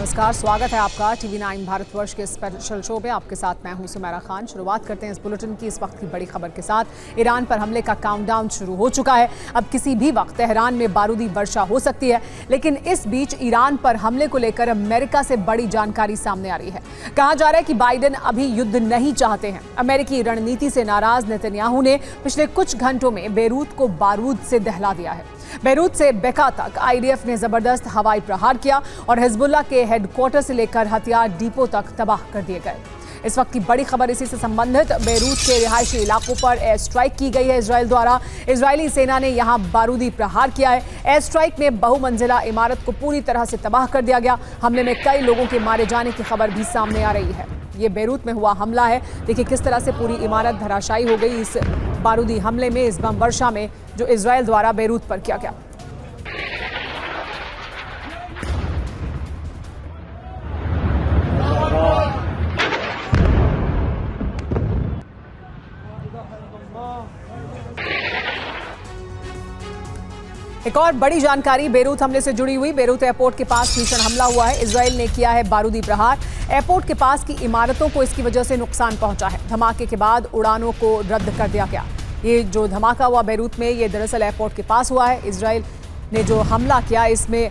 नमस्कार, स्वागत है आपका टीवी 9 भारतवर्ष के स्पेशल शो में। आपके साथ मैं हूं सुमेरा खान। शुरुआत करते हैं इस बुलेटिन की इस वक्त की बड़ी खबर के साथ। ईरान पर हमले का काउंटडाउन शुरू हो चुका है। अब किसी भी वक्त तेहरान में बारूदी वर्षा हो सकती है, लेकिन इस बीच ईरान पर हमले को लेकर अमेरिका से बड़ी जानकारी सामने आ रही है। कहा जा रहा है कि बाइडेन अभी युद्ध नहीं चाहते हैं। अमेरिकी रणनीति से नाराज नेतन्याहू ने पिछले कुछ घंटों में बेरूत को बारूद से दहला दिया है। बेरूत से बेका तक आईडीएफ ने जबरदस्त हवाई प्रहार किया और हिजबुल्लाह के हेडक्वार्टर से लेकर हथियार डिपो तक तबाह कर दिए गए। इस वक्त की बड़ी खबर इसी से संबंधित। बेरूत के रिहायशी इलाकों पर एयर स्ट्राइक की गई है इजराइल द्वारा। इजरायली सेना ने यहां बारूदी प्रहार किया है। एयर स्ट्राइक में बहुमंजिला इमारत को पूरी तरह से तबाह कर दिया गया। हमले में कई लोगों के मारे जाने की खबर भी सामने आ रही है। ये बेरूत में हुआ हमला है। देखिए किस तरह से पूरी इमारत धराशायी हो गई इस बारूदी हमले में, इस बम वर्षा में जो इजराइल द्वारा बेरूत पर किया गया। एक और बड़ी जानकारी बेरूत हमले से जुड़ी हुई। बेरूत एयरपोर्ट के पास भीषण हमला हुआ है। इजराइल ने किया है बारूदी प्रहार। एयरपोर्ट के पास की इमारतों को इसकी वजह से नुकसान पहुंचा है। धमाके के बाद उड़ानों को रद्द कर दिया गया। ये जो धमाका हुआ बेरूत में, ये दरअसल एयरपोर्ट के पास हुआ है। इजराइल ने जो हमला किया इसमें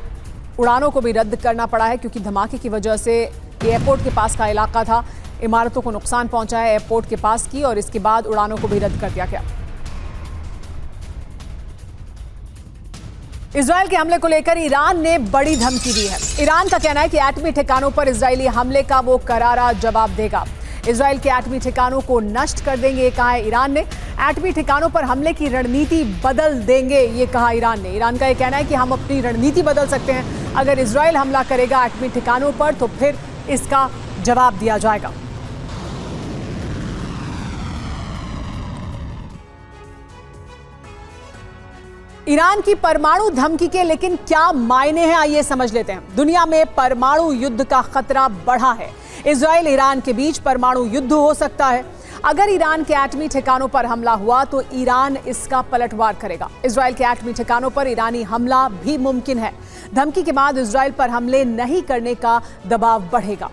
उड़ानों को भी रद्द करना पड़ा है, क्योंकि धमाके की वजह से एयरपोर्ट के पास का इलाका था। इमारतों को नुकसान पहुंचा है एयरपोर्ट के पास की, और इसके बाद उड़ानों को भी रद्द कर दिया गया। इजराइल के हमले को लेकर ईरान ने बड़ी धमकी दी है। ईरान का कहना है कि एटमी ठिकानों पर इजरायली हमले का वो करारा जवाब देगा। इजराइल के एटमी ठिकानों को नष्ट कर देंगे, ये कहा है ईरान ने। एटमी ठिकानों पर हमले की रणनीति बदल देंगे, ये कहा ईरान ने। ईरान का ये कहना है कि हम अपनी रणनीति बदल सकते हैं। अगर इजराइल हमला करेगा एटमी ठिकानों पर तो फिर इसका जवाब दिया जाएगा। ईरान की परमाणु धमकी के लेकिन क्या मायने हैं, आइए समझ लेते हैं। दुनिया में परमाणु युद्ध का खतरा बढ़ा है। इजराइल ईरान के बीच परमाणु युद्ध हो सकता है। अगर ईरान के एटमी ठिकानों पर हमला हुआ तो ईरान इसका पलटवार करेगा। इजराइल के एटमी ठिकानों पर ईरानी हमला भी मुमकिन है। धमकी के बाद इजराइल पर हमले नहीं करने का दबाव बढ़ेगा।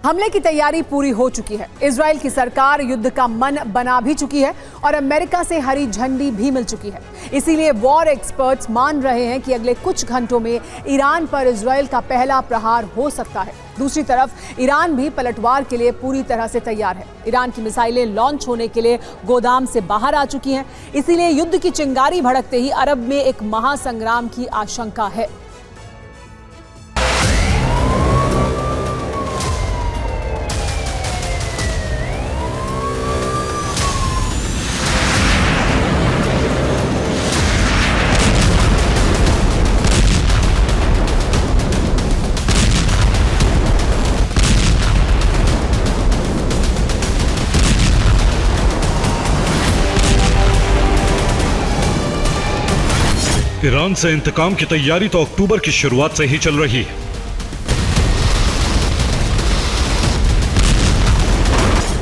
हमले की तैयारी पूरी हो चुकी है। इजराइल की सरकार युद्ध का मन बना भी चुकी है और अमेरिका से हरी झंडी भी मिल चुकी है। इसीलिए वॉर एक्सपर्ट्स मान रहे हैं कि अगले कुछ घंटों में ईरान पर इजराइल का पहला प्रहार हो सकता है। दूसरी तरफ ईरान भी पलटवार के लिए पूरी तरह से तैयार है। ईरान की मिसाइलें लॉन्च होने के लिए गोदाम से बाहर आ चुकी हैं। इसीलिए युद्ध की चिंगारी भड़कते ही अरब में एक महासंग्राम की आशंका है। ईरान से इंतकाम की तैयारी तो अक्टूबर की शुरुआत से ही चल रही है।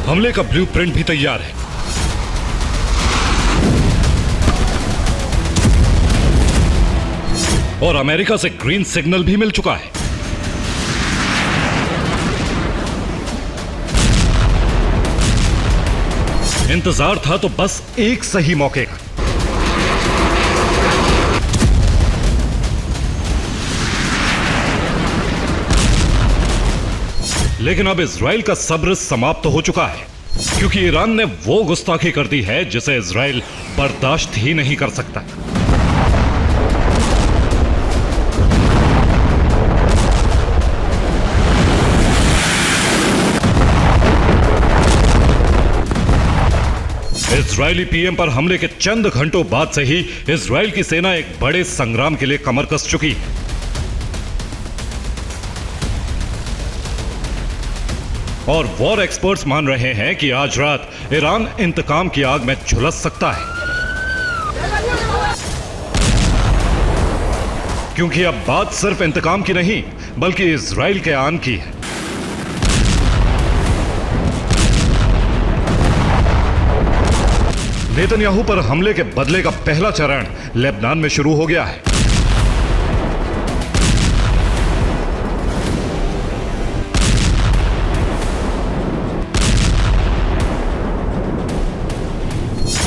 हमले का ब्लूप्रिंट भी तैयार है। और अमेरिका से ग्रीन सिग्नल भी मिल चुका है। इंतजार था तो बस एक सही मौके का। लेकिन अब इजराइल का सब्र समाप्त हो चुका है, क्योंकि ईरान ने वो गुस्ताखी कर दी है जिसे इजराइल बर्दाश्त ही नहीं कर सकता। इजरायली पीएम पर हमले के चंद घंटों बाद से ही इजराइल की सेना एक बड़े संग्राम के लिए कमर कस चुकी है। और वॉर एक्सपर्ट्स मान रहे हैं कि आज रात ईरान इंतकाम की आग में झुलस सकता है, क्योंकि अब बात सिर्फ इंतकाम की नहीं बल्कि इजराइल के आन की है। नेतन्याहू पर हमले के बदले का पहला चरण लेबनान में शुरू हो गया है।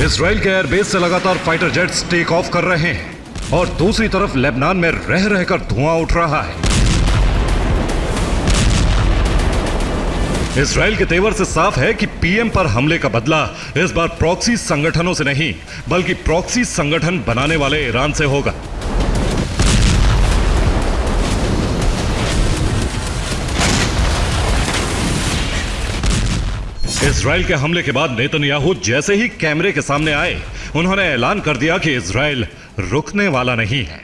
इजराइल के एयरबेस से लगातार फाइटर जेट्स टेक ऑफ कर रहे हैं और दूसरी तरफ लेबनान में रह रहकर धुआं उठ रहा है। इजराइल के तेवर से साफ है कि पीएम पर हमले का बदला इस बार प्रॉक्सी संगठनों से नहीं बल्कि प्रॉक्सी संगठन बनाने वाले ईरान से होगा। इजराइल के हमले के बाद नेतन्याहू जैसे ही कैमरे के सामने आए, उन्होंने ऐलान कर दिया कि इजराइल रुकने वाला नहीं है।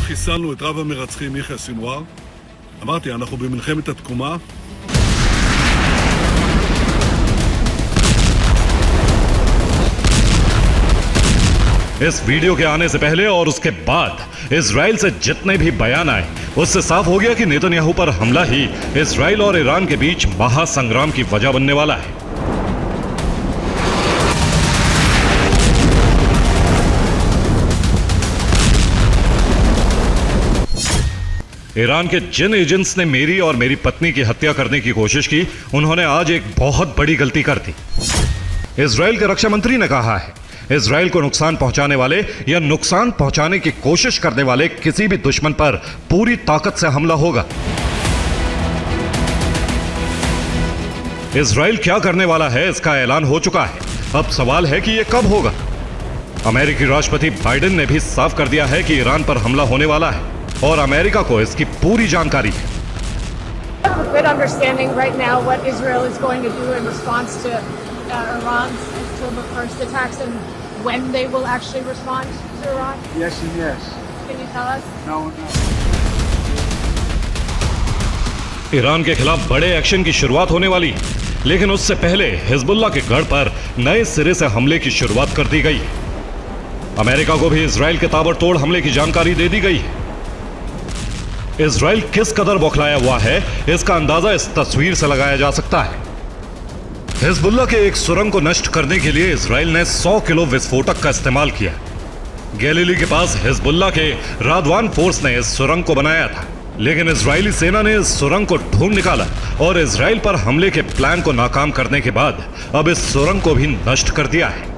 חיסלנו את רב המרצחים יחיא סנוואר. אמרתי, אנחנו במלחמת התקומה. इस वीडियो के आने से पहले और उसके बाद इजराइल से जितने भी बयान आए, उससे साफ हो गया कि नेतन्याहू पर हमला ही इजराइल और ईरान के बीच महासंग्राम की वजह बनने वाला है। ईरान के जिन एजेंट्स ने मेरी और मेरी पत्नी की हत्या करने की कोशिश की, उन्होंने आज एक बहुत बड़ी गलती कर दी। इजराइल के रक्षा मंत्री ने कहा है, इजराइल को नुकसान पहुंचाने वाले या नुकसान पहुंचाने की कोशिश करने वाले किसी भी दुश्मन पर पूरी ताकत से हमला होगा। इजराइल क्या करने वाला है, इसका ऐलान हो चुका है। अब सवाल है कि यह कब होगा। अमेरिकी राष्ट्रपति बाइडेन ने भी साफ कर दिया है कि ईरान पर हमला होने वाला है और अमेरिका को इसकी पूरी जानकारी है। Good understanding right now what Israel is going to do in response to Iran's October 1st attacks and when they will actually respond to Iran? Yes and yes. Can you tell us? No and no. Iran के खिलाफ बड़े action की शुरुआत होने वाली है, लेकिन उससे पहले हिजबुल्लाह के गढ़ पर नए सिरे से हमले की शुरुआत कर दी गई है। अमेरिका को भी इजराइल के ताबड़तोड़ हमले की जानकारी दे दी गई है। इजराइल किस कदर बौखलाया हुआ है, इसका अंदाजा इस तस्वीर से लगाया जा सकता है। हिजबुल्लाह के एक सुरंग को नष्ट करने के लिए इजराइल ने 100 किलो विस्फोटक का इस्तेमाल किया। गैलीली के पास हिजबुल्लाह के रादवान फोर्स ने इस सुरंग को बनाया था, लेकिन इजरायली सेना ने इस सुरंग को ढूंढ निकाला और इजराइल पर हमले के प्लान को नाकाम करने के बाद अब इस सुरंग को भी नष्ट कर दिया है।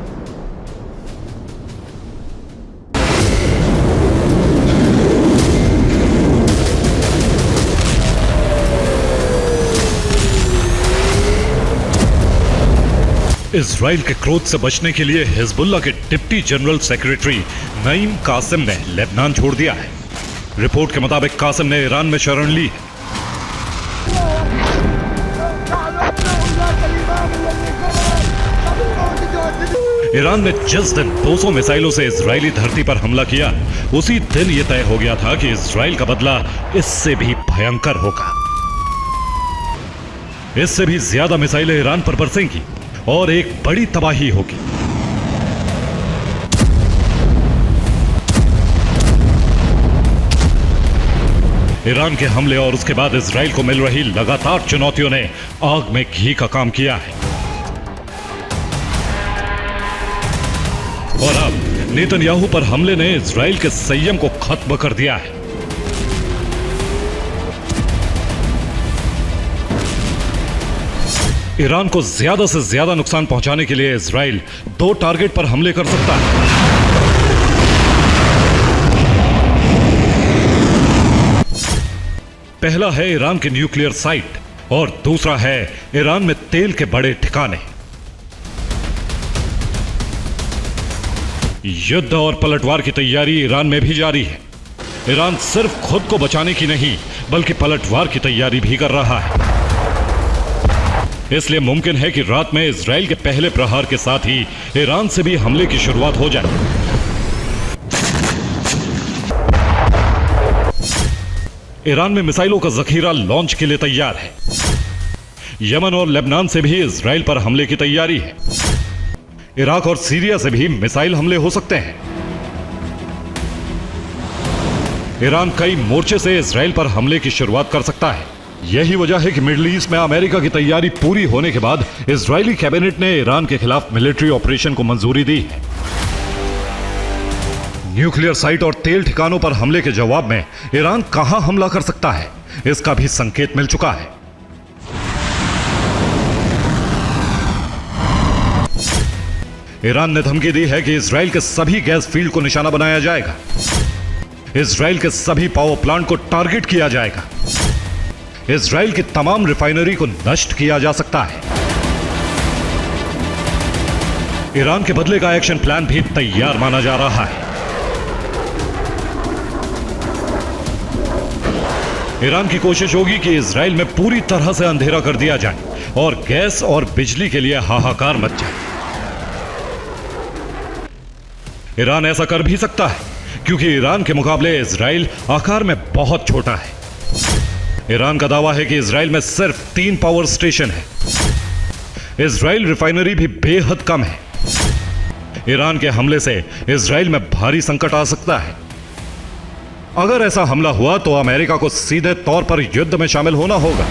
इजराइल के क्रोध से बचने के लिए हिजबुल्लाह के deputy general secretary Naim Qassem ने लेबनान छोड़ दिया है। रिपोर्ट के मुताबिक कासिम ने ईरान में शरण ली है। ईरान ने जिस दिन 200 मिसाइलों से इजरायली धरती पर हमला किया, उसी दिन यह तय हो गया था कि इजराइल का बदला इससे भी भयंकर होगा। इससे भी ज्यादा मिसाइलें ईरान पर बरसेंगी और एक बड़ी तबाही होगी। ईरान के हमले और उसके बाद इजराइल को मिल रही लगातार चुनौतियों ने आग में घी का काम किया है। और अब नेतन्याहू पर हमले ने इजराइल के संयम को खत्म कर दिया है। ईरान को ज्यादा से ज्यादा नुकसान पहुंचाने के लिए इजराइल 2 टारगेट पर हमले कर सकता है। पहला है ईरान के न्यूक्लियर साइट और दूसरा है ईरान में तेल के बड़े ठिकाने। युद्ध और पलटवार की तैयारी ईरान में भी जारी है। ईरान सिर्फ खुद को बचाने की नहीं बल्कि पलटवार की तैयारी भी कर रहा है। इसलिए मुमकिन है कि रात में इजराइल के पहले प्रहार के साथ ही ईरान से भी हमले की शुरुआत हो जाए। ईरान में मिसाइलों का जखीरा लॉन्च के लिए तैयार है। यमन और लेबनान से भी इजराइल पर हमले की तैयारी है। इराक और सीरिया से भी मिसाइल हमले हो सकते हैं। ईरान कई मोर्चे से इजराइल पर हमले की शुरुआत कर सकता है। यही वजह है कि मिडिल ईस्ट में अमेरिका की तैयारी पूरी होने के बाद इजरायली कैबिनेट ने ईरान के खिलाफ मिलिट्री ऑपरेशन को मंजूरी दी है। न्यूक्लियर साइट और तेल ठिकानों पर हमले के जवाब में ईरान कहां हमला कर सकता है, इसका भी संकेत मिल चुका है। ईरान ने धमकी दी है कि इजराइल के सभी गैस फील्ड को निशाना बनाया जाएगा। इजराइल के सभी पावर प्लांट को टारगेट किया जाएगा। इजराइल की तमाम रिफाइनरी को नष्ट किया जा सकता है। ईरान के बदले का एक्शन प्लान भी तैयार माना जा रहा है। ईरान की कोशिश होगी कि इजराइल में पूरी तरह से अंधेरा कर दिया जाए और गैस और बिजली के लिए हाहाकार मच जाए। ईरान ऐसा कर भी सकता है क्योंकि ईरान के मुकाबले इजराइल आकार में बहुत छोटा है। ईरान का दावा है कि इजराइल में सिर्फ 3 पावर स्टेशन है। इजराइल रिफाइनरी भी बेहद कम है। ईरान के हमले से इजराइल में भारी संकट आ सकता है। अगर ऐसा हमला हुआ तो अमेरिका को सीधे तौर पर युद्ध में शामिल होना होगा।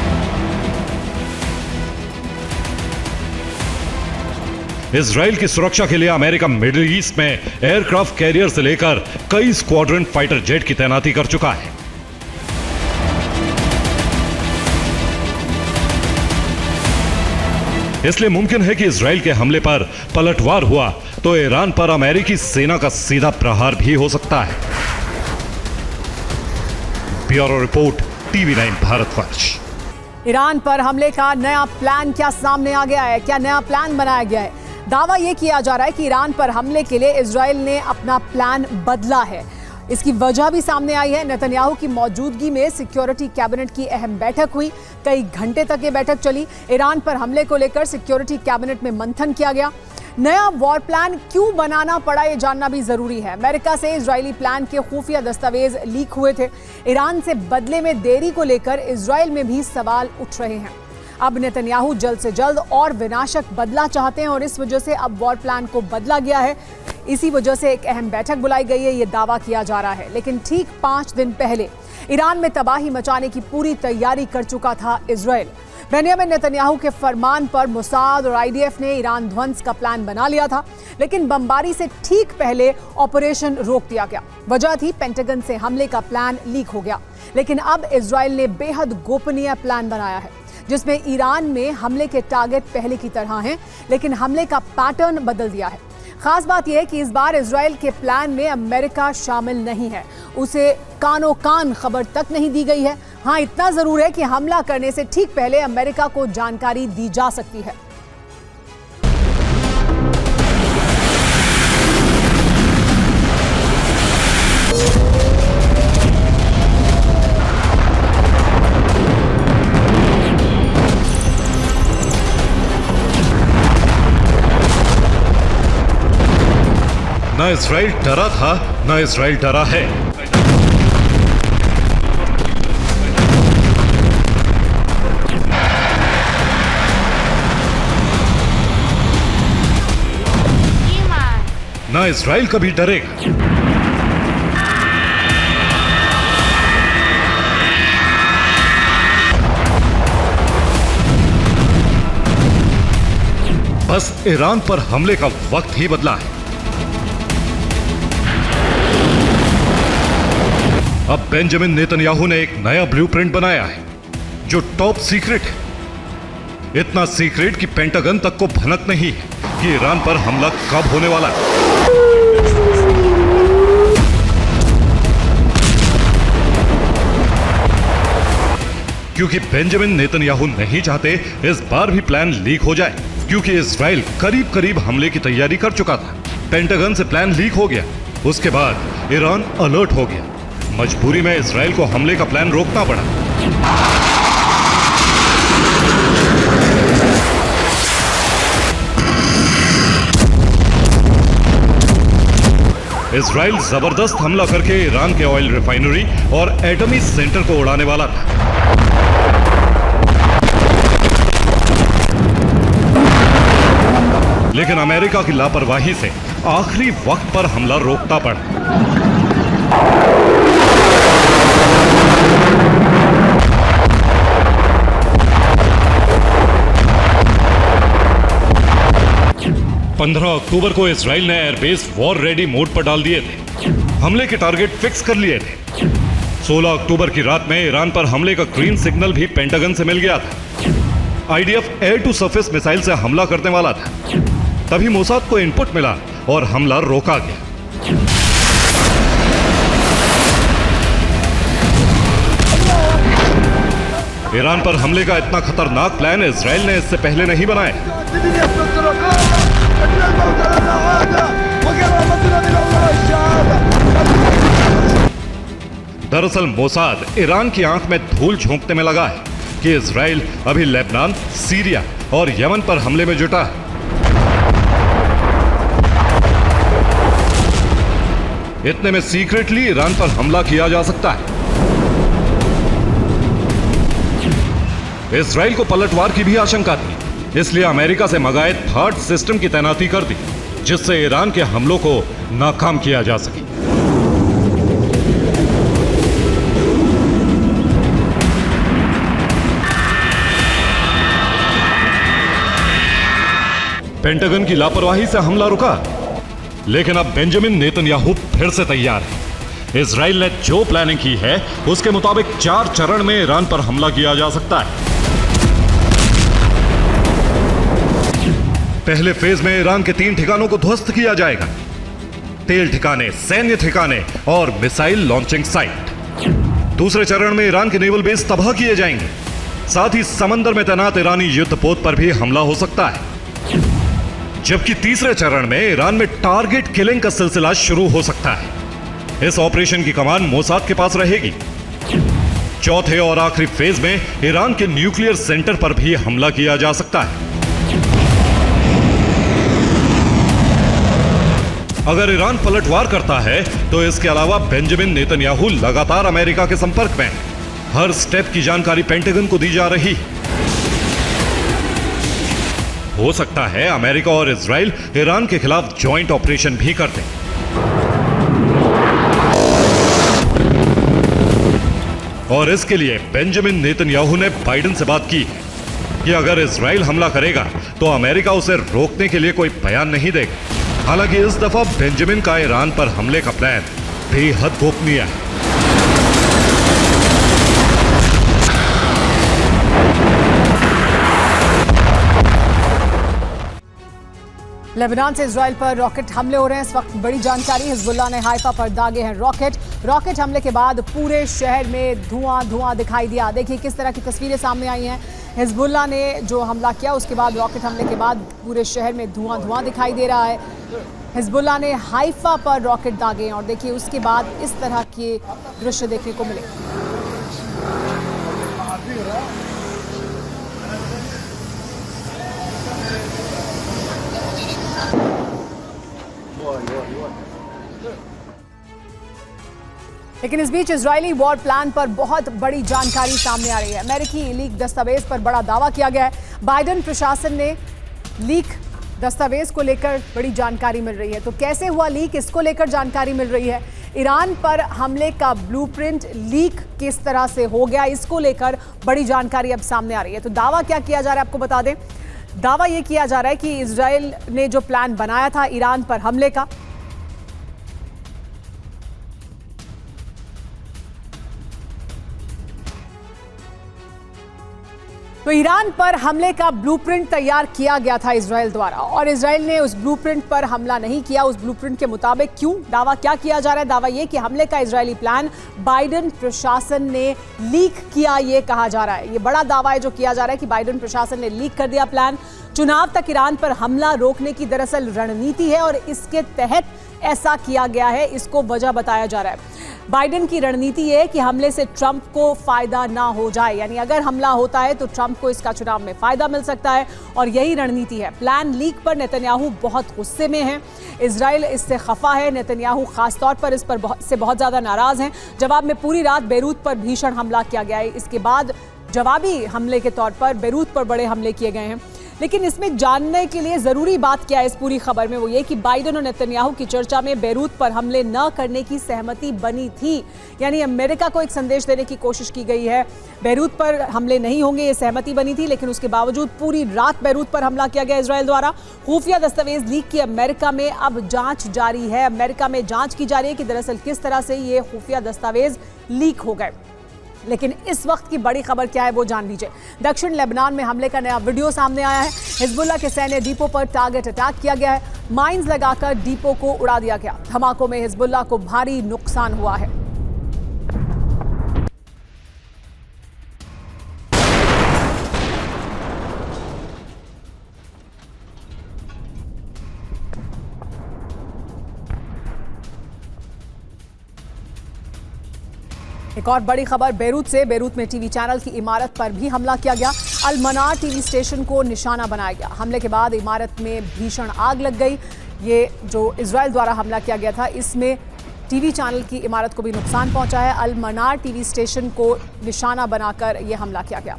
इजराइल की सुरक्षा के लिए अमेरिका मिडिल ईस्ट में एयरक्राफ्ट कैरियर से लेकर कई स्क्वाड्रन फाइटर जेट की तैनाती कर चुका है। इसलिए मुमकिन है कि इजराइल के हमले पर पलटवार हुआ तो ईरान पर अमेरिकी सेना का सीधा प्रहार भी हो सकता है। Bureau report, TV9 Bharatvarsh. Iran पर हमले का नया प्लान क्या सामने आ गया है? क्या नया प्लान बनाया गया है? दावा यह किया जा रहा है कि ईरान पर हमले के लिए इजराइल ने अपना प्लान बदला है। इसकी वजह भी सामने आई है। नेतन्याहू की मौजूदगी में सिक्योरिटी कैबिनेट की अहम बैठक हुई। कई घंटे तक ये बैठक चली। ईरान पर हमले को लेकर सिक्योरिटी कैबिनेट में मंथन किया गया। नया वॉर प्लान क्यों बनाना पड़ा, ये जानना भी जरूरी है। अमेरिका से इजरायली प्लान के खुफिया दस्तावेज लीक हुए थे। ईरान से बदले में देरी को लेकर इजराइल में भी सवाल उठ रहे हैं। अब नेतन्याहू जल्द से जल्द और विनाशक बदला चाहते हैं और इस वजह से अब वॉर प्लान को बदला गया है। इसी वजह से एक अहम बैठक बुलाई गई है, ये दावा किया जा रहा है। लेकिन ठीक 5 दिन पहले ईरान में तबाही मचाने की पूरी तैयारी कर चुका था इजराइल। बेंजामिन नेतन्याहू के फरमान पर मोसाद और आईडीएफ ने ईरान ध्वंस का प्लान बना लिया था, लेकिन बमबारी से ठीक पहले ऑपरेशन रोक दिया गया। वजह थी पेंटागन से हमले का प्लान लीक हो गया। लेकिन अब इजराइल ने बेहद गोपनीय प्लान बनाया है, जिसमें ईरान में हमले के टारगेट पहले की तरह हैं, लेकिन हमले का पैटर्न बदल दिया है। खास बात यह है कि इस बार इजराइल के प्लान में अमेरिका शामिल नहीं है। उसे कानो कान खबर तक नहीं दी गई है। हाँ, इतना जरूर है कि हमला करने से ठीक पहले अमेरिका को जानकारी दी जा सकती है। न इजराइल डरा था, न इजराइल डरा है। न इजराइल कभी डरेगा। बस ईरान पर हमले का वक्त ही बदला है। अब बेंजामिन नेतन्याहू ने एक नया ब्लूप्रिंट बनाया है जो टॉप सीक्रेट है। इतना सीक्रेट कि पेंटागन तक को भनक नहीं है कि ईरान पर हमला कब होने वाला है। क्योंकि बेंजामिन नेतन्याहू नहीं चाहते इस बार भी प्लान लीक हो जाए, क्योंकि इजराइल करीब करीब हमले की तैयारी कर चुका था। पेंटागन से प्लान लीक हो गया, उसके बाद ईरान अलर्ट हो गया। मजबूरी में इजराइल को हमले का प्लान रोकना पड़ा। इजराइल जबरदस्त हमला करके ईरान के ऑयल रिफाइनरी और एटमी सेंटर को उड़ाने वाला था। लेकिन अमेरिका की लापरवाही से आखिरी वक्त पर हमला रोकना पड़ा। 15 अक्टूबर को इजराइल ने एयरबेस वॉर रेडी मोड पर डाल दिए थे। हमले के टारगेट फिक्स कर लिए थे। 16 अक्टूबर की रात में ईरान पर हमले का ग्रीन सिग्नल भी पेंटागन से मिल गया था। IDF air to surface missile से हमला करने वाला था। तभी मोसाद को इनपुट मिला और हमला रोका गया। ईरान पर हमले का इतना खतरनाक प्लान इजराइल ने इससे पहले नहीं बनाया। दरअसल मोसाद ईरान की आंख में धूल झोंकने में लगा है कि इजराइल अभी लेबनान, सीरिया और यमन पर हमले में जुटा है। इतने में सीक्रेटली ईरान पर हमला किया जा सकता है। इजराइल को पलटवार की भी आशंका थी, इसलिए अमेरिका से मंगाए थर्ड सिस्टम की तैनाती कर दी, जिससे ईरान के हमलों को नाकाम किया जा सके। पेंटागन की लापरवाही से हमला रुका, लेकिन अब बेंजामिन नेतन्याहू फिर से तैयार है। इजराइल ने जो प्लानिंग की है उसके मुताबिक 4 चरण में ईरान पर हमला किया जा सकता है। पहले फेज में ईरान के 3 ठिकानों को ध्वस्त किया जाएगा: तेल ठिकाने, सैन्य ठिकाने और मिसाइल लॉन्चिंग साइट। दूसरे चरण में ईरान के नेवल बेस तबाह किए जाएंगे, साथ ही समंदर में तैनात ईरानी युद्धपोत पर भी हमला हो सकता है। जबकि तीसरे चरण में ईरान में टारगेट किलिंग का सिलसिला शुरू हो सकता है। इस ऑपरेशन की कमान मोसाद के पास रहेगी। चौथे और आखिरी फेज में ईरान के न्यूक्लियर सेंटर पर भी हमला किया जा सकता है। अगर ईरान पलटवार करता है तो इसके अलावा बेंजामिन नेतन्याहू लगातार अमेरिका के संपर्क में। हर स्टेप की जानकारी पेंटागन को दी जा रही है। हो सकता है अमेरिका और इजराइल ईरान के खिलाफ जॉइंट ऑपरेशन भी कर दें। और इसके लिए बेंजामिन नेतन्याहू ने बाइडेन से बात की कि अगर इजराइल हमला करेगा तो अमेरिका उसे रोकने के लिए कोई बयान नहीं देगा। हालांकि इस दफा बेंजामिन का ईरान पर हमले का प्लान बेहद गोपनीय है। लेबनान से इजराइल पर रॉकेट हमले हो रहे हैं। इस वक्त बड़ी जानकारी, हिजबुल्लाह ने हाइफा पर दागे हैं रॉकेट हमले के बाद पूरे शहर में धुआं दिखाई दिया। देखिए किस तरह की तस्वीरें सामने आई हैं। हिजबुल्लाह ने जो हमला किया उसके बाद, रॉकेट हमले के बाद पूरे शहर में धुआं दिखाई दे रहा है। हिजबुल्लाह ने हाइफा पर रॉकेट दागे हैं और देखिए उसके बाद इस तरह के दृश्य देखने को मिले। लेकिन इस बीच इजरायली वॉर प्लान पर बहुत बड़ी जानकारी सामने आ रही है। अमेरिकी लीक दस्तावेज पर बड़ा दावा किया गया है। बाइडेन प्रशासन ने लीक दस्तावेज को लेकर बड़ी जानकारी मिल रही है। तो कैसे हुआ लीक, इसको लेकर जानकारी मिल रही है। ईरान पर हमले का ब्लूप्रिंट लीक किस तरह से हो गया, इसको लेकर बड़ी जानकारी अब सामने आ रही है। तो दावा क्या किया जा रहा है आपको बता दें। दावा यह किया जा रहा है कि इजराइल ने जो प्लान बनाया था ईरान पर हमले का, तो ईरान पर हमले का ब्लूप्रिंट तैयार किया गया था इजराइल द्वारा, और इजराइल ने उस ब्लूप्रिंट पर हमला नहीं किया। उस ब्लूप्रिंट के मुताबिक क्यों, दावा क्या किया जा रहा है। दावा ये कि हमले का इजरायली प्लान बाइडेन प्रशासन ने लीक किया, ये कहा जा रहा है। ये बड़ा दावा है जो किया जा रहा है कि बाइडेन प्रशासन ने लीक कर दिया प्लान। चुनाव तक ईरान पर हमला रोकने की दरअसल रणनीति है और इसके तहत ऐसा किया गया है, इसको वजह बताया जा रहा है। बाइडेन की रणनीति है कि हमले से ट्रंप को फायदा ना हो जाए, यानी अगर हमला होता है तो ट्रंप को इसका चुनाव में फायदा मिल सकता है, और यही रणनीति है। प्लान लीक पर नेतन्याहू बहुत गुस्से में है। इजराइल इससे खफा है। नेतन्याहू खासतौर पर इस पर बहुत ज्यादा नाराज हैं। जवाब में पूरी रात बेरूत पर भीषण हमला किया गया है। इसके बाद जवाबी हमले के तौर पर बेरूत पर बड़े हमले किए गए हैं। लेकिन इसमें जानने के लिए जरूरी बात क्या है इस पूरी खबर में, वो ये कि बाइडेन और नेतन्याहू की चर्चा में बेरूत पर हमले न करने की सहमति बनी थी। यानी अमेरिका को एक संदेश देने की कोशिश की गई है, बेरूत पर हमले नहीं होंगे, ये सहमति बनी थी। लेकिन उसके बावजूद पूरी रात बेरूत पर हमला किया गया इजराइल द्वारा। खुफिया दस्तावेज लीक की अमेरिका में अब जांच जारी है। अमेरिका में जांच की जा रही है कि दरअसल किस तरह से ये खुफिया दस्तावेज लीक हो गए। लेकिन इस वक्त की बड़ी खबर क्या है वो जान लीजिए। दक्षिण लेबनान में हमले का नया वीडियो सामने आया है। हिजबुल्लाह के सैन्य डिपो पर टारगेट अटैक किया गया है। माइंस लगाकर डिपो को उड़ा दिया गया। धमाकों में हिजबुल्लाह को भारी नुकसान हुआ है। एक और बड़ी खबर बेरूत से। बेरूत में टीवी चैनल की इमारत पर भी हमला किया गया। अल मनार टीवी स्टेशन को निशाना बनाया गया। हमले के बाद इमारत में भीषण आग लग गई। ये जो इजराइल द्वारा हमला किया गया था, इसमें टीवी चैनल की इमारत को भी नुकसान पहुंचा है। अल मनार टीवी स्टेशन को निशाना बनाकर यह हमला किया गया।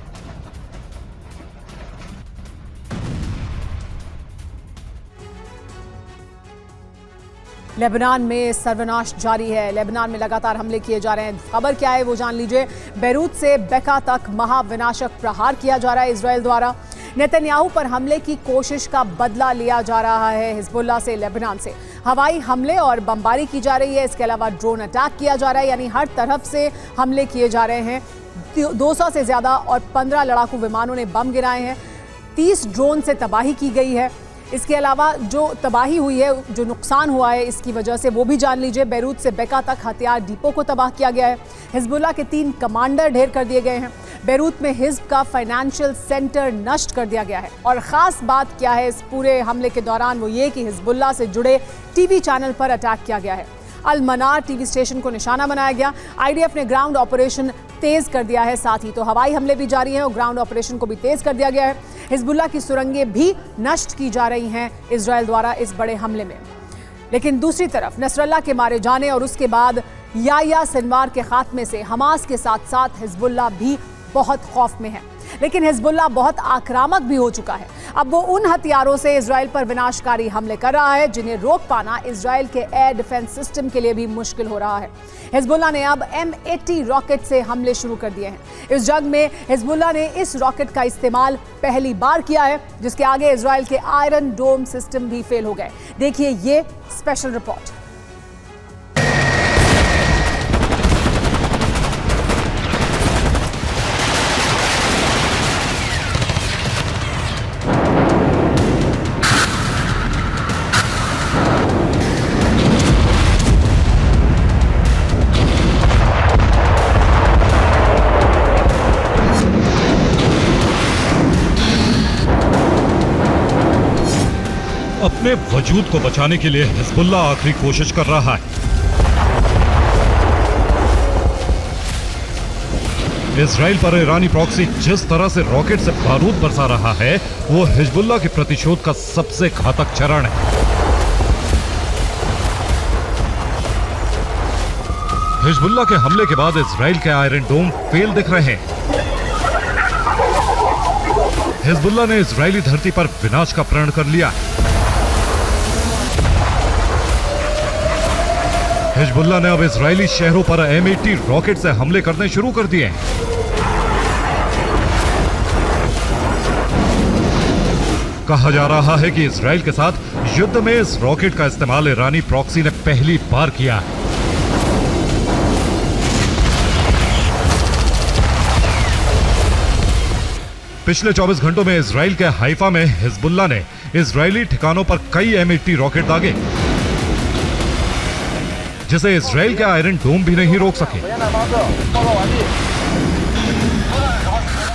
लेबनान में सर्वनाश जारी है। लेबनान में लगातार हमले किए जा रहे हैं। खबर क्या है वो जान लीजिए। बेरूत से बेका तक महाविनाशक प्रहार किया जा रहा है इजराइल द्वारा। नेतन्याहू पर हमले की कोशिश का बदला लिया जा रहा है हिजबुल्लाह से। लेबनान से हवाई हमले और बमबारी की जा रही है। इसके अलावा ड्रोन अटैक किया जा रहा है, यानी हर तरफ से हमले किए जा रहे हैं। 200 से ज्यादा और 15 लड़ाकू विमानों ने बम गिराए हैं। 30 ड्रोन से तबाही की गई है। इसके अलावा जो तबाही हुई है, जो नुकसान हुआ है इसकी वजह से वो भी जान लीजिए। बेरूत से बेका तक हथियार डिपो को तबाह किया गया है। हिजबुल्लाह के 3 कमांडर ढेर कर दिए गए हैं। बेरूत में हिजब का फाइनेंशियल सेंटर नष्ट कर दिया गया है। और ख़ास बात क्या है इस पूरे हमले के दौरान, वो ये कि हिजबुल्लाह से जुड़े टीवी चैनल पर अटैक किया गया है। अल मनार टीवी स्टेशन को निशाना बनाया गया। आईडीएफ ने ग्राउंड ऑपरेशन तेज कर दिया है। साथ ही तो हवाई हमले भी जारी हैं और ग्राउंड ऑपरेशन को भी तेज कर दिया गया है। हिजबुल्लाह की सुरंगें भी नष्ट की जा रही हैं इजराइल द्वारा इस बड़े हमले में। लेकिन दूसरी तरफ नसरल्लाह के मारे जाने और उसके बाद याह्या सिनवार के खात्मे से हमास के साथ साथ हिजबुल्लाह भी बहुत खौफ में है। लेकिन हिजबुल्लाह बहुत आक्रामक भी हो चुका है। अब वो उन हथियारों से इजराइल पर विनाशकारी हमले कर रहा है जिन्हें रोक पाना इजराइल के एयर डिफेंस सिस्टम के लिए भी मुश्किल हो रहा है। हिजबुल्लाह ने अब M80 रॉकेट से हमले शुरू कर दिए हैं। इस जंग में हिजबुल्लाह ने इस रॉकेट का इस्तेमाल पहली बार किया है, जिसके आगे इजराइल के आयरन डोम सिस्टम भी फेल हो गए। देखिए ये स्पेशल रिपोर्ट। अपने वजूद को बचाने के लिए हिजबुल्लाह आखिरी कोशिश कर रहा है। इजराइल पर ईरानी प्रॉक्सी जिस तरह से रॉकेट से बारूद बरसा रहा है, वो हिजबुल्लाह के प्रतिशोध का सबसे घातक चरण है। हिजबुल्लाह के हमले के बाद इजराइल के आयरन डोम फेल दिख रहे हैं। हिजबुल्लाह ने इजरायली धरती पर विनाश का प्रण कर लिया। हिजबुल्लाह ने अब इजरायली शहरों पर M80 रॉकेट से हमले करने शुरू कर दिए हैं। कहा जा रहा है कि इजराइल के साथ युद्ध में इस रॉकेट का इस्तेमाल ईरानी प्रॉक्सी ने पहली बार किया है। पिछले 24 घंटों में इजराइल के हाइफा में हिजबुल्लाह ने इजरायली ठिकानों पर कई M80 रॉकेट दागे, जिसे इजराइल के आयरन डोम भी नहीं रोक सके।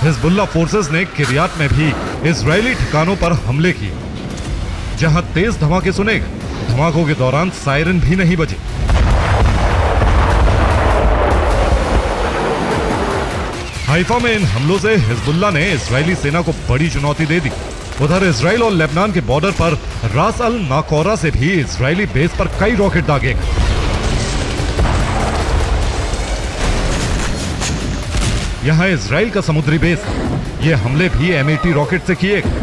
हिजबुल्लाह फोर्सेस ने किरियात में भी इजरायली ठिकानों पर हमले किए, जहां तेज धमाके सुने गए। धमाकों के दौरान सायरन भी नहीं बजे। हाइफा में इन हमलों से हिजबुल्लाह ने इजरायली सेना को बड़ी चुनौती दे दी। उधर इजराइल और लेबनान के बॉर्डर पर रास अल नाकौरा से भी इजरायली बेस पर कई रॉकेट दागे गए। यहां इजराइल का समुद्री बेस है। ये हमले भी M80 रॉकेट से किए गए।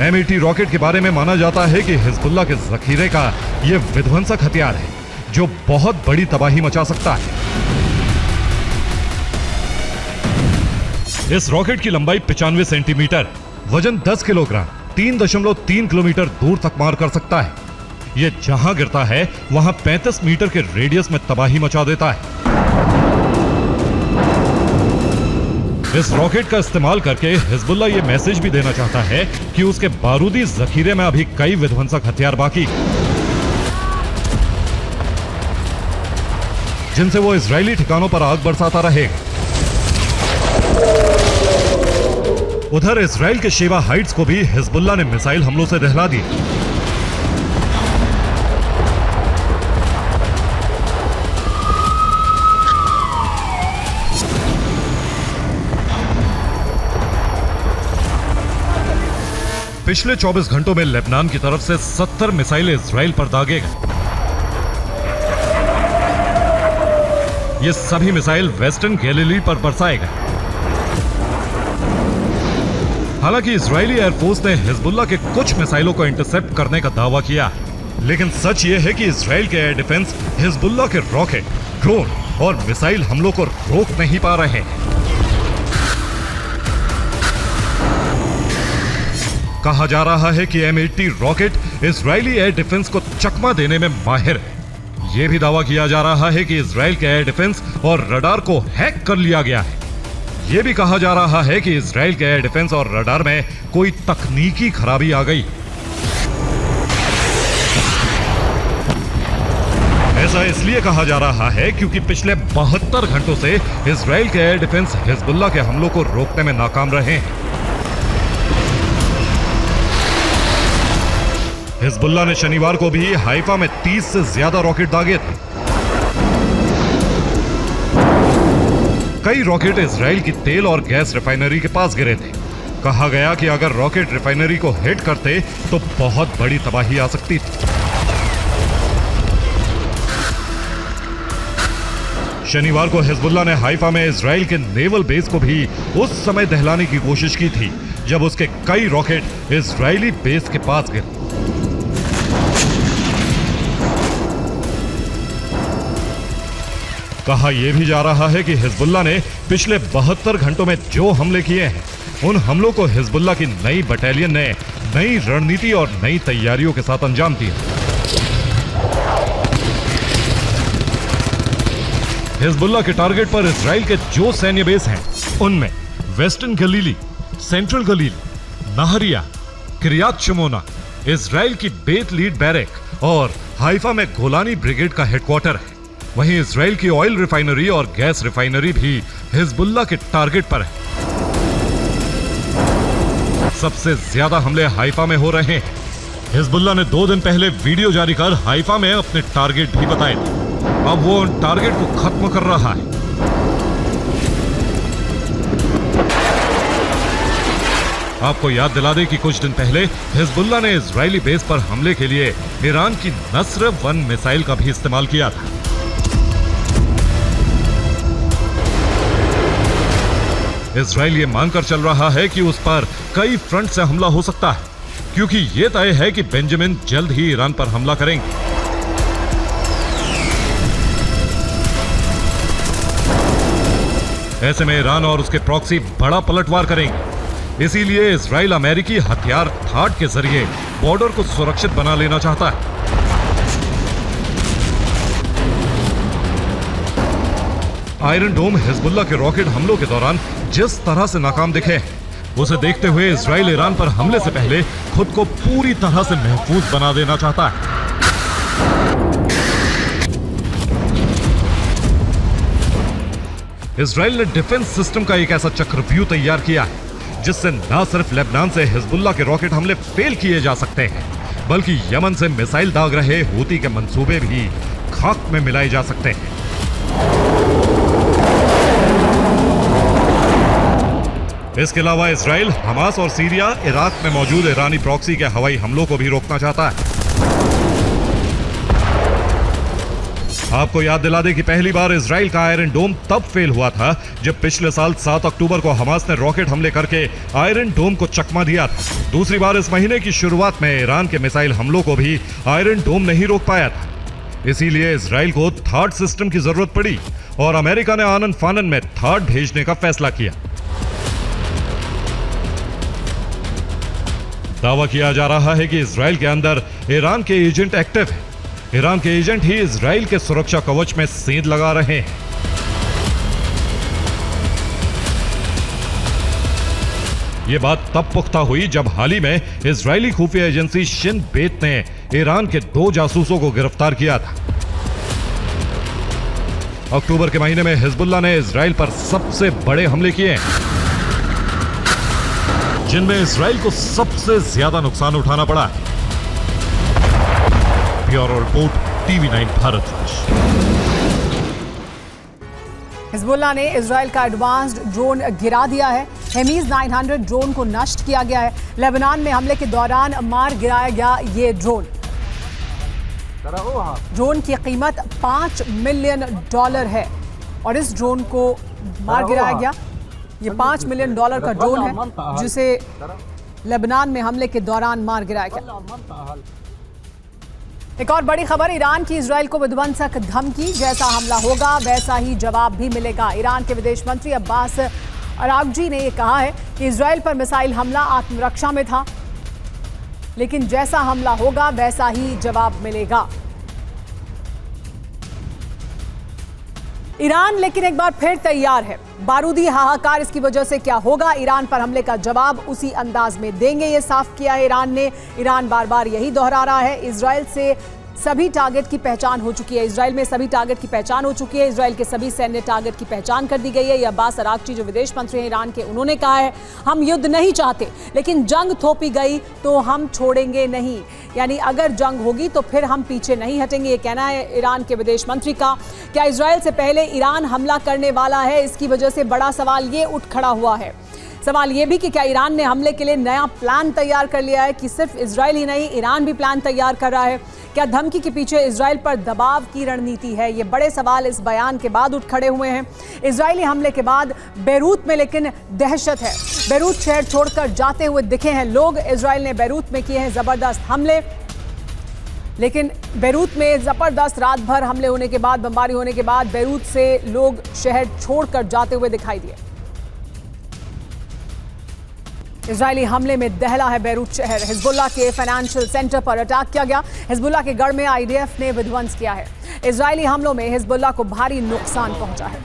M80 रॉकेट के बारे में माना जाता है कि हिजबुल्लाह के जखीरे का यह विध्वंसक हथियार है, जो बहुत बड़ी तबाही मचा सकता है। इस रॉकेट की लंबाई 95 सेंटीमीटर, वजन 10 किलोग्राम, 3.3 किलोमीटर दूर तक मार कर सकता है। यह जहां गिरता है वहां 35 मीटर के रेडियस में तबाही मचा देता है। इस रॉकेट का इस्तेमाल करके हिजबुल्लाह ये मैसेज भी देना चाहता है कि उसके बारूदी जखीरे में अभी कई विध्वंसक हथियार बाकी, जिनसे वो इजरायली ठिकानों पर आग बरसाता रहेगा। उधर इजराइल के शेवा हाइट्स को भी हिजबुल्लाह ने मिसाइल हमलों से दहला दिया। पिछले 24 घंटों में लेबनान की तरफ से 70 मिसाइलें इजराइल पर दागे गए। ये सभी मिसाइल वेस्टर्न गैलिली पर बरसाए गए। हालांकि इजरायली एयरफोर्स ने हिजबुल्लाह के कुछ मिसाइलों को इंटरसेप्ट करने का दावा किया, लेकिन सच यह है कि इजराइल के एयर डिफेंस हिजबुल्लाह के रॉकेट, ड्रोन और मिसाइल हमलों को रोक नहीं पा रहे हैं। कहा जा रहा है कि M80 rocket Israeli air defence को चकमा देने में माहिर है। यह भी दावा किया जा रहा है कि इजराइल के एयर डिफेंस और रडार को हैक कर लिया गया है। यह भी कहा जा रहा है कि इजराइल के एयर डिफेंस और रडार में कोई तकनीकी खराबी आ गई। ऐसा इसलिए कहा जा रहा है क्योंकि पिछले 72 घंटों से इजराइल के एयर डिफेंस हिजबुल्लाह के हमलों को रोकने में नाकाम रहे हैं। हिजबुल्लाह ने शनिवार को भी हाइफा में 30 से ज्यादा रॉकेट दागे थे। कई रॉकेट इजराइल की तेल और गैस रिफाइनरी के पास गिरे थे। कहा गया कि अगर रॉकेट रिफाइनरी को हिट करते तो बहुत बड़ी तबाही आ सकती थी। शनिवार को हिजबुल्लाह ने हाइफा में इजराइल के नेवल बेस को भी उस समय दहलाने की कोशिश की थी जब उसके कई रॉकेट इजरायली बेस के पास गिरे। कहा यह भी जा रहा है कि हिजबुल्लाह ने पिछले 72 घंटों में जो हमले किए हैं, उन हमलों को हिजबुल्लाह की नई बटालियन ने नई रणनीति और नई तैयारियों के साथ अंजाम दिया। हिजबुल्लाह के टारगेट पर इजराइल के जो सैन्य बेस हैं, उनमें वेस्टर्न गलीली, सेंट्रल गलीली, नाहरिया, किरियात शमोना, इजराइल की बेत लीड बैरक और हाइफा में गोलानी ब्रिगेड का हेडक्वार्टर है। वहीं इजराइल की ऑयल रिफाइनरी और गैस रिफाइनरी भी हिजबुल्लाह के टारगेट पर है। सबसे ज्यादा हमले हाइफा में हो रहे हैं। हिजबुल्लाह ने 2 दिन पहले वीडियो जारी कर हाइफा में अपने टारगेट भी बताए थे। अब वो उन टारगेट को खत्म कर रहा है। आपको याद दिला दें कि कुछ दिन पहले हिजबुल्लाह ने इजरायली बेस पर हमले के लिए ईरान की नस्र 1 मिसाइल का भी इस्तेमाल किया था। इजराइल ये मानकर चल रहा है कि उस पर कई फ्रंट से हमला हो सकता है, क्योंकि यह तय है कि बेंजामिन जल्द ही ईरान पर हमला करेंगे। ऐसे में ईरान और उसके प्रॉक्सी बड़ा पलटवार करेंगे। इसीलिए इजराइल अमेरिकी हथियार थाड के जरिए बॉर्डर को सुरक्षित बना लेना चाहता है। आयरन डोम हिजबुल्लाह के रॉकेट हमलों के दौरान जिस तरह से नाकाम दिखे, उसे देखते हुए इजराइल ईरान पर हमले से पहले खुद को पूरी तरह से महफूज बना देना चाहता है। इजराइल ने डिफेंस सिस्टम का एक ऐसा चक्रव्यूह तैयार किया है जिससे न सिर्फ लेबनान से हिजबुल्लाह के रॉकेट हमले फेल किए जा सकते हैं, बल्कि यमन से मिसाइल दाग रहे हूती के मंसूबे भी खाक में मिलाए जा सकते हैं। इसके अलावा इजराइल हमास और सीरिया, इराक में मौजूद ईरानी प्रॉक्सी के हवाई हमलों को भी रोकना चाहता है। आपको याद दिला दें कि पहली बार इजराइल का आयरन डोम तब फेल हुआ था जब पिछले साल 7 अक्टूबर को हमास ने रॉकेट हमले करके आयरन डोम को चकमा दिया था। दूसरी बार इस महीने की शुरुआत में ईरान के मिसाइल हमलों को भी आयरन डोम नहीं रोक पाया था। इसीलिए इजराइल को थाड सिस्टम की जरूरत पड़ी और अमेरिका ने आनन फानन में थाड भेजने का फैसला किया। दावा किया जा रहा है कि इजराइल के अंदर ईरान के एजेंट एक्टिव हैं। ईरान के एजेंट ही इजराइल के सुरक्षा कवच में सेंध लगा रहे हैं। ये बात तब पुख्ता हुई जब हाल ही में इजरायली खुफिया एजेंसी शिन बेत ने ईरान के 2 जासूसों को गिरफ्तार किया था। अक्टूबर के महीने में हिजबुल्लाह ने इजराइल पर सबसे बड़े हमले किए हैं, जिनमें इजराइल को सबसे ज्यादा नुकसान उठाना पड़ा है। Bureau report, TV9 Bharatvarsh. Hezbollah ने इजराइल का एडवांस्ड ड्रोन गिरा दिया है। हेमीज 900 ड्रोन को नष्ट किया गया है। लेबनान में हमले के दौरान मार गिराया गया ये ड्रोन। ड्रोन की कीमत $5 मिलियन है और इस ड्रोन को मार गिराया गया। ये $5 मिलियन का ड्रोन है जिसे लेबनान में हमले के दौरान मार गिराया गया। एक और बड़ी खबर, ईरान की इजराइल को विध्वंसक धमकी, जैसा हमला होगा वैसा ही जवाब भी मिलेगा। ईरान के विदेश मंत्री अब्बास अरागची ने यह कहा है कि इजराइल पर मिसाइल हमला आत्मरक्षा में था, लेकिन जैसा हमला होगा वैसा ही जवाब मिलेगा। ईरान लेकिन एक बार फिर तैयार है। बारूदी हाहाकार इसकी वजह से क्या होगा, ईरान पर हमले का जवाब उसी अंदाज में देंगे, ये साफ किया है ईरान ने। ईरान बार बार यही दोहरा रहा है। इजराइल से सभी टारगेट की पहचान हो चुकी है। इजराइल में सभी टारगेट की पहचान हो चुकी है। इजराइल के सभी सैन्य टारगेट की पहचान कर दी गई है। ये अब्बास अरागची जो विदेश मंत्री हैं ईरान के, उन्होंने कहा है हम युद्ध नहीं चाहते, लेकिन जंग थोपी गई तो हम छोड़ेंगे नहीं। यानी अगर जंग होगी तो फिर हम पीछे नहीं हटेंगे, ये कहना है ईरान के विदेश मंत्री का। क्या इजराइल से पहले ईरान हमला करने वाला है, इसकी वजह से बड़ा सवाल ये उठ खड़ा हुआ है। सवाल ये भी कि क्या ईरान ने हमले के लिए नया प्लान तैयार कर लिया है, कि सिर्फ इजराइल ही नहीं ईरान भी प्लान तैयार कर रहा है। क्या धमकी के पीछे इजराइल पर दबाव की रणनीति है, ये बड़े सवाल इस बयान के बाद उठ खड़े हुए हैं। इजरायली हमले के बाद बेरूत में लेकिन दहशत है। बेरूत शहर छोड़कर जाते हुए दिखे हैं लोग। इजराइल ने बेरूत में किए हैं जबरदस्त हमले, लेकिन बेरूत में जबरदस्त रात भर हमले होने के बाद, बमबारी होने के बाद बेरूत से लोग शहर छोड़कर जाते हुए दिखाई दिए। इजरायली हमले में दहला है बेरूत शहर। हिजबुल्लाह के फाइनेंशियल सेंटर पर अटैक किया गया। हिजबुल्लाह के गढ़ में IDF ने विध्वंस किया है। इजरायली हमलों में हिजबुल्लाह को भारी नुकसान पहुंचा है।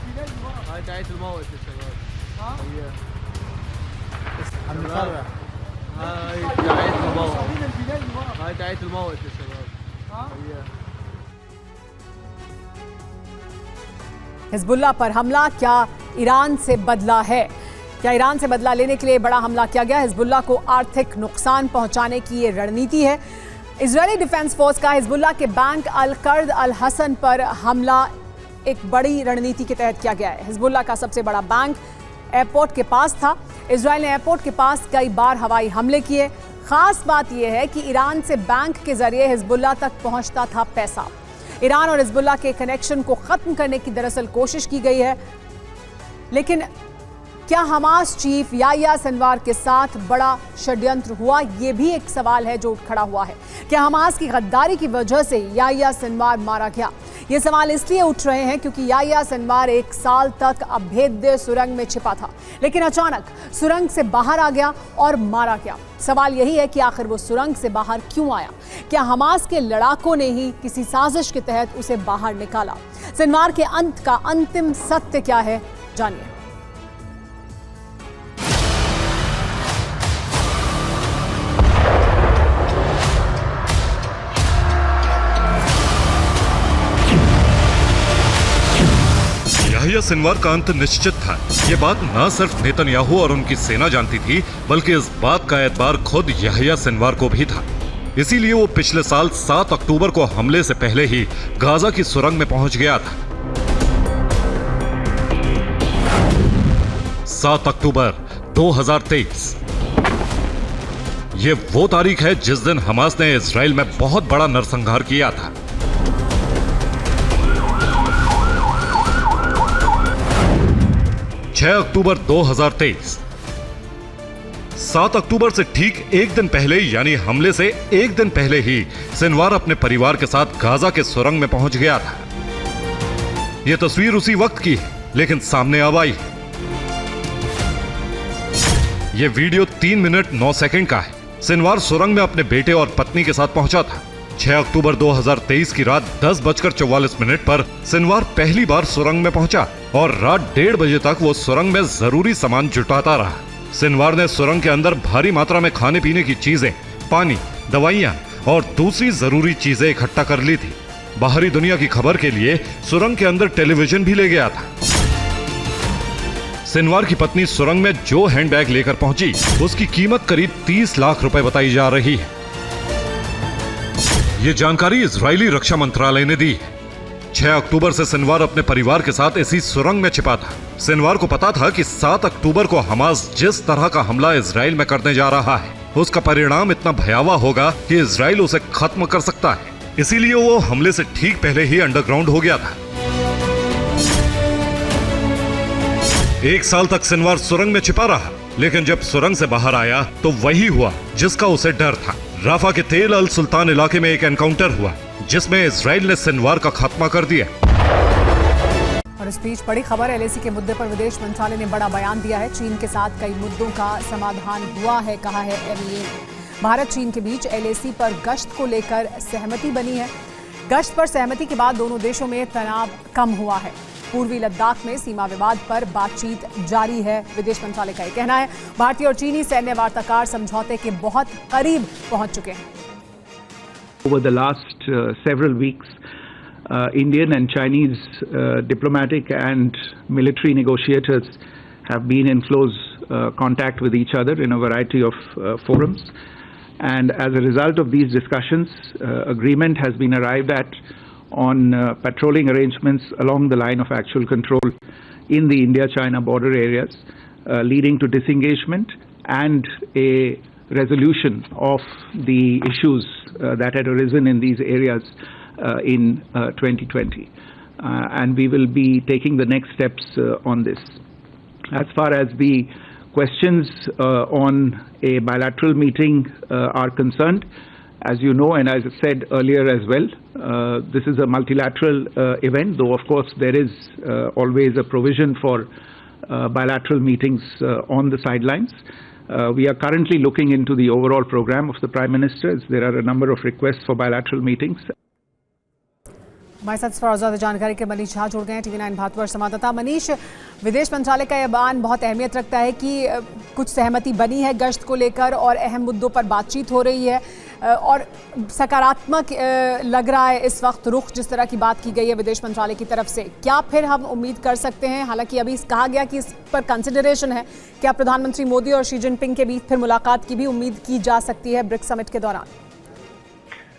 हिजबुल्लाह पर हमला क्या ईरान से बदला है? क्या ईरान से बदला लेने के लिए बड़ा हमला किया गया? हिजबुल्लाह को आर्थिक नुकसान पहुंचाने की ये रणनीति है। इजरायली डिफेंस फोर्स का हिजबुल्लाह के बैंक अल कर्द अल हसन पर हमला एक बड़ी रणनीति के तहत किया गया है। हिजबुल्लाह का सबसे बड़ा बैंक एयरपोर्ट के पास था। इजरायल ने एयरपोर्ट के पास कई बार हवाई हमले किए। खास बात यह है कि ईरान से बैंक के जरिए हिजबुल्लाह तक पहुंचता था पैसा। ईरान और हिजबुल्लाह के कनेक्शन को खत्म करने की दरअसल कोशिश की गई है, लेकिन क्या हमास चीफ याह्या सिनवार के साथ बड़ा षड्यंत्र हुआ, ये भी एक सवाल है जो उठ खड़ा हुआ है। क्या हमास की गद्दारी की वजह से याह्या सिनवार मारा गया? ये सवाल इसलिए उठ रहे हैं क्योंकि याह्या सिनवार 1 साल तक अभेद्य सुरंग में छिपा था, लेकिन अचानक सुरंग से बाहर आ गया और मारा गया। सवाल यही है कि आखिर वो सुरंग से बाहर क्यों आया? क्या हमास के लड़ाकों ने ही किसी साजिश के तहत उसे बाहर निकाला? सिनवार के अंत का अंतिम सत्य क्या है, जानिए। याह्या सिनवार का अंत निश्चित था। ये बात न सिर्फ नेतन्याहू और उनकी सेना जानती थी, बल्कि इस बात का एतबार खुद याह्या सिनवार को भी था। इसीलिए वो पिछले साल 7 अक्टूबर को हमले से पहले ही गाजा की सुरंग में पहुंच गया था। 7 अक्टूबर 2023 ये वो तारीख है जिस दिन हमास ने इजराइल में बहुत बड़ा नरसंहार किया था। 6 अक्टूबर 2023 7 अक्टूबर से ठीक एक दिन पहले, यानी हमले से एक दिन पहले ही सिनवार अपने परिवार के साथ गाजा के सुरंग में पहुंच गया था। यह तस्वीर उसी वक्त की है, लेकिन सामने अब आई। यह वीडियो 3 मिनट 9 सेकंड का है। सिनवार सुरंग में अपने बेटे और पत्नी के साथ पहुंचा था। 6 अक्टूबर 2023 की रात 10:44 पर सिनवार पहली बार सुरंग में पहुंचा और रात 1:30 बजे तक वो सुरंग में जरूरी सामान जुटाता रहा। सिनवार ने सुरंग के अंदर भारी मात्रा में खाने पीने की चीजें, पानी, दवाइयां और दूसरी जरूरी चीजें इकट्ठा कर ली थी। बाहरी दुनिया की खबर के लिए सुरंग के अंदर टेलीविजन भी ले गया था। सिनवार की पत्नी सुरंग में जो हैंडबैग लेकर पहुंची, उसकी कीमत करीब 30 लाख रुपए बताई जा रही है। ये जानकारी इजरायली रक्षा मंत्रालय ने दी है। 6 अक्टूबर से सिनवार अपने परिवार के साथ इसी सुरंग में छिपा था। सिनवार को पता था कि 7 अक्टूबर को हमास जिस तरह का हमला इजराइल में करने जा रहा है, उसका परिणाम इतना भयावह होगा कि इजराइल उसे खत्म कर सकता है। इसीलिए वो हमले से ठीक पहले ही अंडरग्राउंड हो गया था। 1 साल तक सिनवार सुरंग में छिपा रहा, लेकिन जब सुरंग से बाहर आया तो वही हुआ जिसका उसे डर था। राफा के तेल अल सुल्तान इलाके में एक एनकाउंटर हुआ, जिसमें इजराइल ने सिनवार का खात्मा कर दिया। और इस बीच बड़ी खबर, एलएसी के मुद्दे पर विदेश मंत्रालय ने बड़ा बयान दिया है। चीन के साथ कई मुद्दों का समाधान हुआ है, कहा है एमईए। भारत चीन के बीच एलएसी पर गश्त को लेकर सहमति बनी है। गश्त पर सहमति के बाद दोनों देशों में तनाव कम हुआ है। पूर्वी लद्दाख में सीमा विवाद पर बातचीत जारी है, विदेश मंत्रालय का यह कहना है। भारतीय और चीनी सैन्य वार्ताकार समझौते के बहुत करीब पहुंच चुके हैं। Over the last several weeks, Indian and Chinese diplomatic and military negotiators have been in close contact with each other in a variety of forums. And as a result of these discussions, agreement has been arrived at on patrolling arrangements along the line of actual control in the India-China border areas, leading to disengagement and a resolution of the issues that had arisen in these areas in 2020. And we will be taking the next steps on this. As far as the questions on a bilateral meeting are concerned, as you know, and as I said earlier as well, this is a multilateral event, though of course there is always a provision for bilateral meetings on the sidelines. We are currently looking into the overall program of the Prime Minister. There are a number of requests for bilateral meetings. हमारे साथ इस पर और ज्यादा जानकारी के मनीष झा जुड़ गए हैं, TV9 भारतवर्ष संवाददाता। मनीष, विदेश मंत्रालय का यह बयान बहुत अहमियत रखता है कि कुछ सहमति बनी है गश्त को लेकर और अहम मुद्दों पर बातचीत हो रही है और सकारात्मक लग रहा है इस वक्त रुख जिस तरह की बात की गई है विदेश मंत्रालय की तरफ से। क्या फिर हम उम्मीद कर सकते हैं, हालांकि अभी कहा गया कि इस पर कंसिडरेशन है, क्या प्रधानमंत्री मोदी और शी जिनपिंग के बीच फिर मुलाकात की भी उम्मीद की जा सकती है ब्रिक्स समिट के दौरान?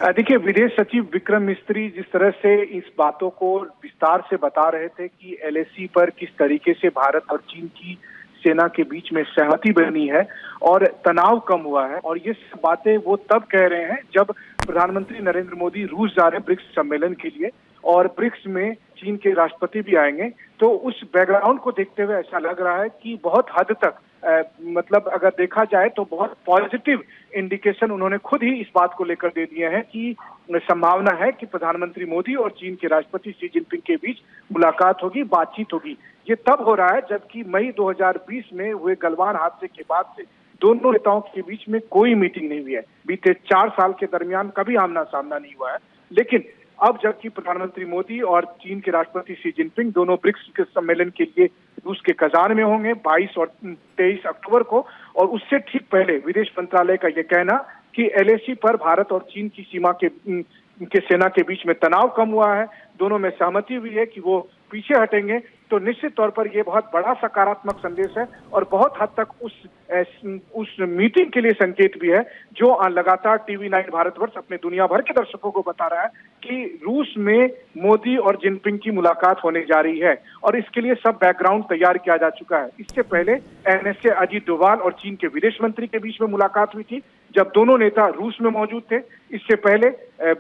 देखिए, विदेश सचिव विक्रम मिस्त्री जिस तरह से इस बातों को विस्तार से बता रहे थे कि एलएसी पर किस तरीके से भारत और चीन की सेना के बीच में सहमति बनी है और तनाव कम हुआ है, और ये बातें वो तब कह रहे हैं जब प्रधानमंत्री नरेंद्र मोदी रूस जा रहे हैं ब्रिक्स सम्मेलन के लिए और ब्रिक्स में चीन के राष्ट्रपति भी आएंगे। तो उस बैकग्राउंड को देखते हुए ऐसा लग रहा है कि बहुत हद तक मतलब अगर देखा जाए तो बहुत पॉजिटिव इंडिकेशन उन्होंने खुद ही इस बात को लेकर दे दिए हैं कि संभावना है कि प्रधानमंत्री मोदी और चीन के राष्ट्रपति शी जिनपिंग के बीच मुलाकात होगी, बातचीत होगी। ये तब हो रहा है जबकि मई 2020 में हुए गलवान हादसे के बाद से दोनों नेताओं के बीच में कोई मीटिंग नहीं हुई है। बीते 4 साल के दरमियान कभी आमना सामना नहीं हुआ है। लेकिन अब जबकि प्रधानमंत्री मोदी और चीन के राष्ट्रपति शी जिनपिंग दोनों ब्रिक्स के सम्मेलन के लिए रूस के कजान में होंगे 22 और 23 अक्टूबर को, और उससे ठीक पहले विदेश मंत्रालय का यह कहना कि एलएसी पर भारत और चीन की सीमा के सेना के बीच में तनाव कम हुआ है, दोनों में सहमति हुई है कि वो पीछे हटेंगे, तो निश्चित तौर पर यह बहुत बड़ा सकारात्मक संदेश है और बहुत हद तक उस मीटिंग के लिए संकेत भी है जो लगातार TV9 भारतवर्ष अपने दुनिया भर के दर्शकों को बता रहा है कि रूस में मोदी और जिनपिंग की मुलाकात होने जा रही है और इसके लिए सब बैकग्राउंड तैयार किया जा चुका है। इससे पहले NSA अजीत डोभाल और चीन के विदेश मंत्री के बीच में मुलाकात हुई थी जब दोनों नेता रूस में मौजूद थे। इससे पहले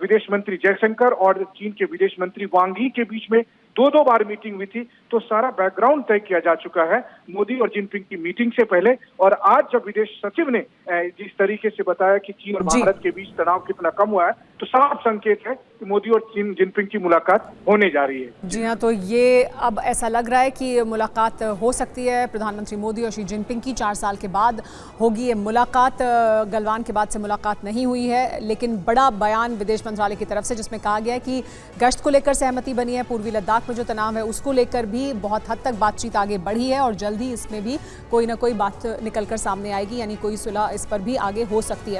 विदेश मंत्री जयशंकर और चीन के विदेश मंत्री वांग यी के बीच में 2 बार मीटिंग हुई थी। तो सारा बैकग्राउंड तय किया जा चुका है मोदी और जिनपिंग की मीटिंग से पहले। और आज जब विदेश सचिव ने जिस तरीके से बताया कि चीन और भारत के बीच तनाव कितना कम हुआ है, तो साफ संकेत है मोदी और जिनपिंग की मुलाकात होने जा रही है। जी हाँ, तो ये अब ऐसा लग रहा है कि मुलाकात हो सकती है प्रधानमंत्री मोदी और शी जिनपिंग की। 4 साल के बाद होगी ये मुलाकात। गलवान के बाद से मुलाकात नहीं हुई है, लेकिन बड़ा बयान विदेश मंत्रालय की तरफ से जिसमें कहा गया है कि गश्त को लेकर सहमति बनी है। पूर्वी लद्दाख में जो तनाव है उसको लेकर भी बहुत हद तक बातचीत आगे बढ़ी है और जल्द ही इसमें भी कोई ना कोई बात निकल कर सामने आएगी, यानी कोई सुलह इस पर भी आगे हो सकती है।